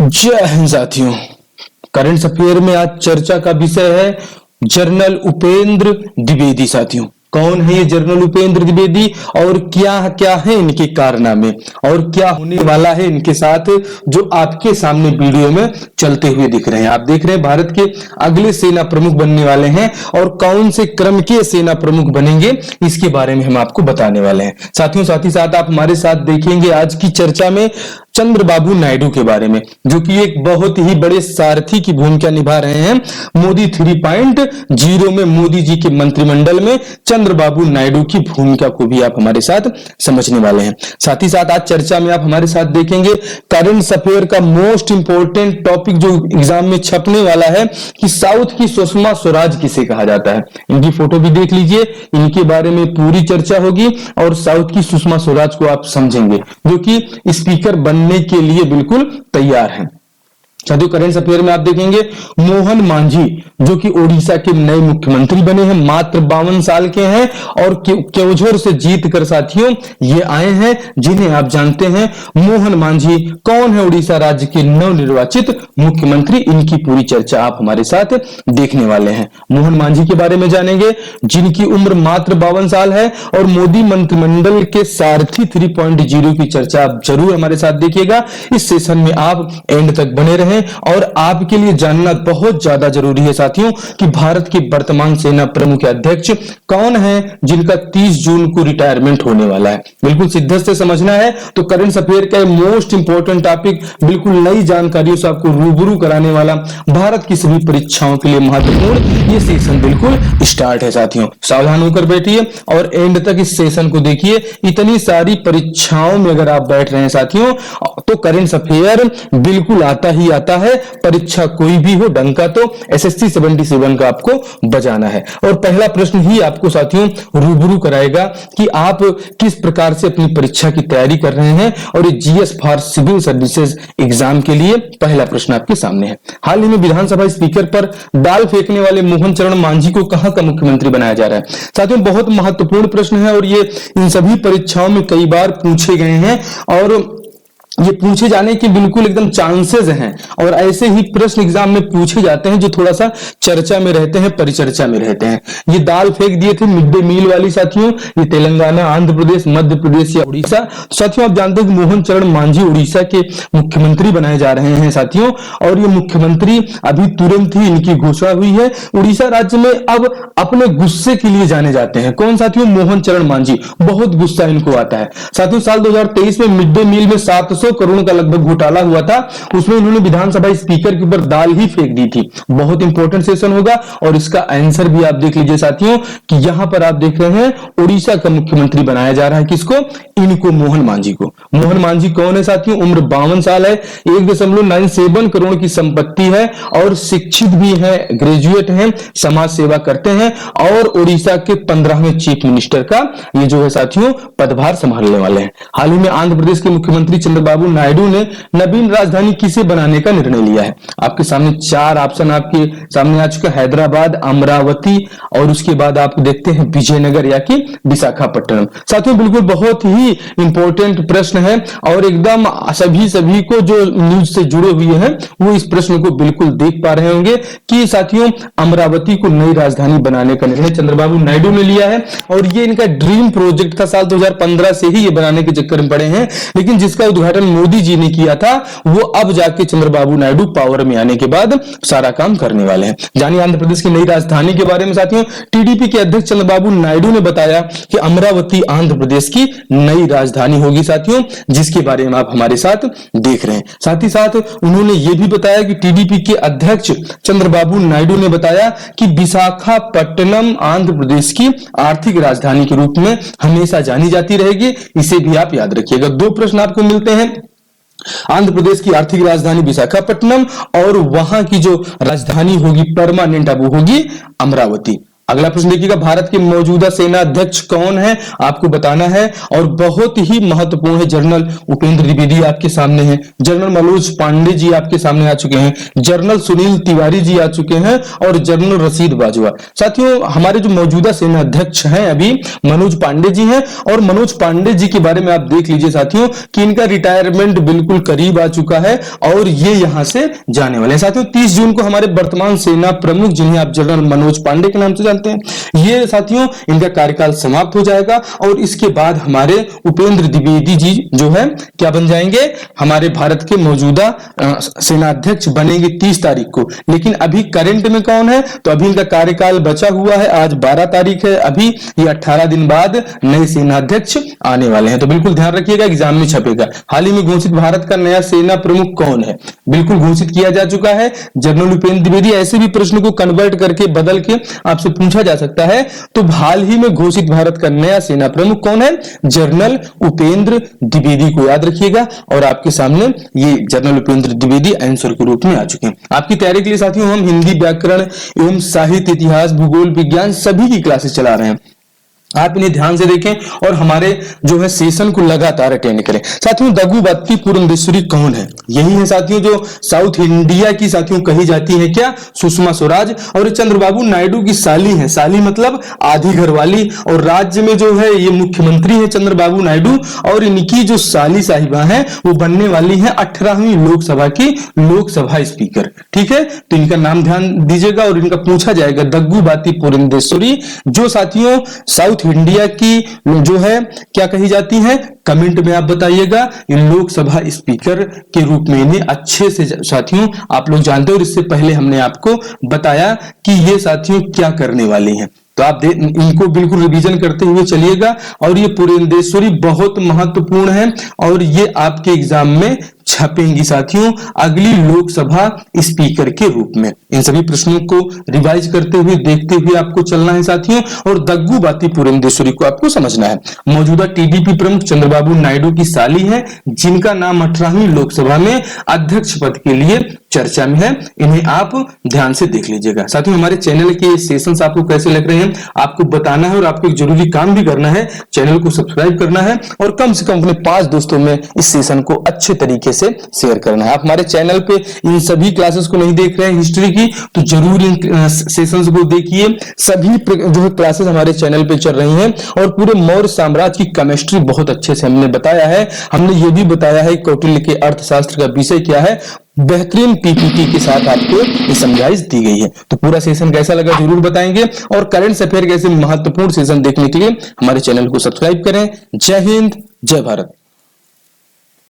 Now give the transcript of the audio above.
जय हिंद साथियों। Current affair में आज चर्चा का विषय है जनरल उपेंद्र द्विवेदी। साथियों, कौन है ये जनरल उपेंद्र द्विवेदी और क्या क्या है इनके कारनामे और क्या होने वाला है इनके साथ, जो आपके सामने वीडियो में चलते हुए दिख रहे हैं। आप देख रहे हैं भारत के अगले सेना प्रमुख बनने वाले हैं और कौन से क्रम के सेना प्रमुख बनेंगे इसके बारे में हम आपको बताने वाले हैं। साथियों, साथ ही साथ आप हमारे साथ देखेंगे आज की चर्चा में चंद्रबाबू नायडू के बारे में, जो कि एक बहुत ही बड़े सारथी की भूमिका निभा रहे हैं। मोदी 3.0 में मोदी जी के मंत्रिमंडल में चंद्रबाबू नायडू की भूमिका को भी आप हमारे साथ समझने वाले हैं। साथ ही साथ आज चर्चा में आप हमारे साथ देखेंगे करंट अफेयर का मोस्ट इंपोर्टेंट टॉपिक जो एग्जाम में छपने वाला है कि साउथ की सुषमा स्वराज किसे कहा जाता है। इनकी फोटो भी देख लीजिए, इनके बारे में पूरी चर्चा होगी और साउथ की सुषमा स्वराज को आप समझेंगे, जो कि स्पीकर बनने के लिए बिल्कुल तैयार हैं। साथियों, करंट अफेयर में आप देखेंगे मोहन मांझी जो कि ओडिशा के नए मुख्यमंत्री बने हैं, मात्र 52 साल के हैं और केवझर से जीत कर साथियों ये आए हैं, जिन्हें आप जानते हैं मोहन मांझी कौन है, ओडिशा राज्य के नवनिर्वाचित मुख्यमंत्री। इनकी पूरी चर्चा आप हमारे साथ देखने वाले हैं। मोहन मांझी के बारे में जानेंगे, जिनकी उम्र मात्र 52 साल है और मोदी मंत्रिमंडल के सारथी 3.0 की चर्चा आप जरूर हमारे साथ देखिएगा। इस सेशन में आप एंड तक बने रहें और आपके लिए जानना बहुत ज्यादा जरूरी है साथियों कि भारत के वर्तमान सेना प्रमुख अध्यक्ष कौन है, जिनका 30 जून को रिटायरमेंट होने वाला है। बिल्कुल सिद्धस्त से समझना है तो करंट अफेयर का मोस्ट इंपोर्टेंट टॉपिक, बिल्कुल नई जानकारियों से आपको रूबरू कराने वाला, भारत की सभी परीक्षाओं के लिए महत्वपूर्ण ये सेशन बिल्कुल स्टार्ट है। साथियों, सावधान होकर बैठिए और एंड तक इस सेशन को देखिए। इतनी सारी परीक्षाओं में अगर आप बैठ रहे हैं साथियों तो करंट अफेयर बिल्कुल आता ही आता है। परीक्षा कोई भी हो, डंका तो एसएससी 77 का आपको बजाना है। और पहला प्रश्न ही आपको साथियों रूबरू कराएगा कि आप किस प्रकार से अपनी परीक्षा की तैयारी कर रहे हैं। और ये GS for civil services exam के लिए पहला प्रश्न आपके सामने है। हाल ही में विधानसभा स्पीकर पर दाल फेंकने वाले मोहन चरण मांझी को कहां का मुख्यमंत्री बनाया जा रहा है। साथियों, बहुत महत्वपूर्ण प्रश्न है और ये इन सभी परीक्षाओं में कई बार पूछे गए हैं और ये पूछे जाने के बिल्कुल एकदम चांसेस हैं। और ऐसे ही प्रश्न एग्जाम में पूछे जाते हैं जो थोड़ा सा चर्चा में रहते हैं, परिचर्चा में रहते हैं। ये दाल फेंक दिए थे मिड डे मील वाली साथियों, ये तेलंगाना, आंध्र प्रदेश, मध्य प्रदेश या उड़ीसा। साथियों, आप जानते हैं कि मोहन चरण मांझी उड़ीसा के मुख्यमंत्री बनाए जा रहे हैं साथियों, और ये मुख्यमंत्री अभी तुरंत ही इनकी घोषणा हुई है। उड़ीसा राज्य में अब अपने गुस्से के लिए जाने जाते हैं। कौन साथियों? मोहन चरण मांझी। बहुत गुस्सा इनको आता है साथियों। साल 2023 में मिड डे मील में 700 करोड़ का लगभग घोटाला हुआ था, उसमें उन्होंने विधानसभा स्पीकर के ऊपर दाल ही फेंक दी थी। बहुत इंपॉर्टेंट सेशन होगा और इसका आंसर भी आप देख लीजिए साथियों कि यहां पर आप देख रहे हैं उड़ीसा का मुख्यमंत्री बनाया जा रहा है। किसको? इनको, मोहन मांझी को। मोहन मांझी कौन है साथियों? उम्र 52 साल है, 1.97 करोड़ की संपत्ति है और शिक्षित भी है, ग्रेजुएट हैं, समाज सेवा करते हैं और उड़ीसा के 15वें चीफ मिनिस्टर का ये जो है साथियों पदभार संभालने वाले हैं। हाल ही में आंध्र प्रदेश के मुख्यमंत्री चंद्रबाबू नायडू ने नवीन राजधानी किसे बनाने का निर्णय लिया है। आपके सामने 4 ऑप्शन आपके सामने आ चुका है, हैदराबाद, अमरावती और उसके बाद आप देखते हैं विजयनगर या कि विशाखापट्टनम। साथियों, बिल्कुल बहुत ही इंपॉर्टेंट प्रश्न है और एकदम सभी को जो न्यूज से जुड़े हुए हैं वो इस प्रश्न को बिल्कुल देख पा रहे होंगे कि साथियों अमरावती को नई राजधानी बनाने का निर्णय चंद्रबाबू नायडू ने लिया है और ये इनका ड्रीम प्रोजेक्ट था। साल 2015 से ही ये बनाने के चक्कर में पड़े हैं, लेकिन जिसका उद्घाटन मोदी जी ने किया था वो अब जाके चंद्रबाबू नायडू पावर में आने के बाद सारा काम करने वाले हैं। जानिए आंध्र प्रदेश की नई राजधानी के बारे में साथियों। टीडीपी के अध्यक्ष चंद्रबाबू नायडू ने बताया कि अमरावती आंध्र प्रदेश की नई राजधानी होगी साथियों, जिसके बारे में आप हमारे साथ देख रहे हैं। साथ ही साथ उन्होंने यह भी बताया कि टीडीपी के अध्यक्ष चंद्रबाबू नायडू ने बताया कि विशाखापट्टनम आंध्र प्रदेश की आर्थिक राजधानी के रूप में हमेशा जानी जाती रहेगी। इसे भी आप याद रखिएगा। 2 प्रश्न आपको मिलते हैं, आंध्र प्रदेश की आर्थिक राजधानी विशाखापट्टनम और वहां की जो राजधानी होगी परमानेंट अब होगी अमरावती। अगला प्रश्न देखिएगा, भारत के मौजूदा सेना अध्यक्ष कौन है, आपको बताना है। और बहुत ही महत्वपूर्ण है, जनरल उपेंद्र द्विवेदी आपके सामने हैं, जनरल मनोज पांडे जी आपके सामने आ चुके हैं, जनरल सुनील तिवारी जी आ चुके हैं और जनरल रशीद बाजवा। साथियों, हमारे जो मौजूदा सेना अध्यक्ष हैं अभी मनोज पांडे जी हैं, और मनोज पांडे जी के बारे में आप देख लीजिए साथियों कि इनका रिटायरमेंट बिल्कुल करीब आ चुका है और ये यहां से जाने वाले हैं। साथियों, 30 जून को हमारे वर्तमान सेना प्रमुख, जिन्हें आप जनरल मनोज पांडे के नाम से जानते हैं, ये साथियों इनका कार्यकाल समाप्त हो जाएगा और इसके बाद हमारे उपेंद्र द्विवेदी जी जो है क्या बन जाएंगे, हमारे भारत के मौजूदा सेना अध्यक्ष बनेंगे 30 तारीख को। लेकिन अभी करंट में कौन है, तो अभी इनका कार्यकाल बचा हुआ है, आज 12 तारीख है, अभी ये 18 दिन बाद नए सेना अध्यक्ष आने वाले हैं। तो बिल्कुल ध्यान रखिएगा, एग्जाम में छपेगा। हाल ही में घोषित भारत का नया सेना प्रमुख कौन है, बिल्कुल घोषित किया जा चुका है, जनरल उपेंद्र द्विवेदी। ऐसे भी प्रश्न को कन्वर्ट करके बदल के आपसे पूछा जा सकता है। तो हाल ही में घोषित भारत का नया सेना प्रमुख कौन है, जनरल उपेंद्र द्विवेदी को याद रखिएगा। और आपके सामने ये जनरल उपेंद्र द्विवेदी आंसर के रूप में आ चुके हैं। आपकी तैयारी के लिए साथियों हम हिंदी, व्याकरण एवं साहित्य, इतिहास, भूगोल, विज्ञान सभी की क्लासेस चला रहे हैं। आप इन्हें ध्यान से देखें और हमारे जो है सेशन को लगातार अटेंड करें। साथियों, दग्गुबाती पुरंदेश्वरी कौन है, यही है साथियों जो साउथ इंडिया की साथियों कही जाती है क्या, सुषमा स्वराज। और चंद्रबाबू नायडू की साली है, साली मतलब आधी घरवाली, और राज्य में जो है ये मुख्यमंत्री है चंद्रबाबू नायडू, और इनकी जो साली साहिबा है वो बनने वाली है 18वीं लोकसभा की लोकसभा स्पीकर। ठीक है, तो इनका नाम ध्यान दीजिएगा और इनका पूछा जाएगा दग्गुबाती पुरंदेश्वरी, जो साथियों साउथ इंडिया की जो है क्या कही जाती है, कमेंट में आप बताइएगा। इन लोकसभा स्पीकर के रूप में इन्हें अच्छे से साथियों आप लोग जानते हो, और इससे पहले हमने आपको बताया कि ये साथियों क्या करने वाली हैं। तो आप इनको बिल्कुल रिवीजन करते हुए चलिएगा। और ये पुरंदेश्वरी बहुत महत्वपूर्ण है और ये आपके एग्जाम में छपेंगी साथियों अगली लोकसभा स्पीकर के रूप में। इन सभी प्रश्नों को रिवाइज करते हुए देखते हुए आपको चलना है साथियों, और दग्गुबाती पुरंदेश्वरी को आपको समझना है। मौजूदा टीडीपी प्रमुख चंद्रबाबू नायडू की साली है, जिनका नाम 18वीं लोकसभा में अध्यक्ष पद के लिए चर्चा में है। इन्हें आप ध्यान से देख लीजिएगा। साथियों, हमारे चैनल के सेशंस आपको कैसे लग रहे हैं आपको बताना है, और आपको एक जरूरी काम भी करना है, चैनल को सब्सक्राइब करना है और कम से कम अपने 5 दोस्तों में इस सेशन को अच्छे तरीके से शेयर करना है। आप हमारे चैनल पे इन सभी क्लासेस को नहीं देख रहे हैं हिस्ट्री की, तो जरूर इन सेशंस को देखिए। सभी जो है क्लासेस हमारे चैनल पे चल रही हैं, और पूरे मौर्य साम्राज्य की केमिस्ट्री बहुत अच्छे से हमने बताया है। हमने ये भी बताया है कौटिल्य के अर्थशास्त्र का विषय क्या है, बेहतरीन पीपीटी के साथ आपको ये समझाइश दी गई है। तो पूरा सेशन कैसा लगा जरूर बताएंगे, और करंट अफेयर जैसे महत्वपूर्ण सेशन देखने के लिए हमारे चैनल को सब्सक्राइब करें। जय हिंद, जय भारत।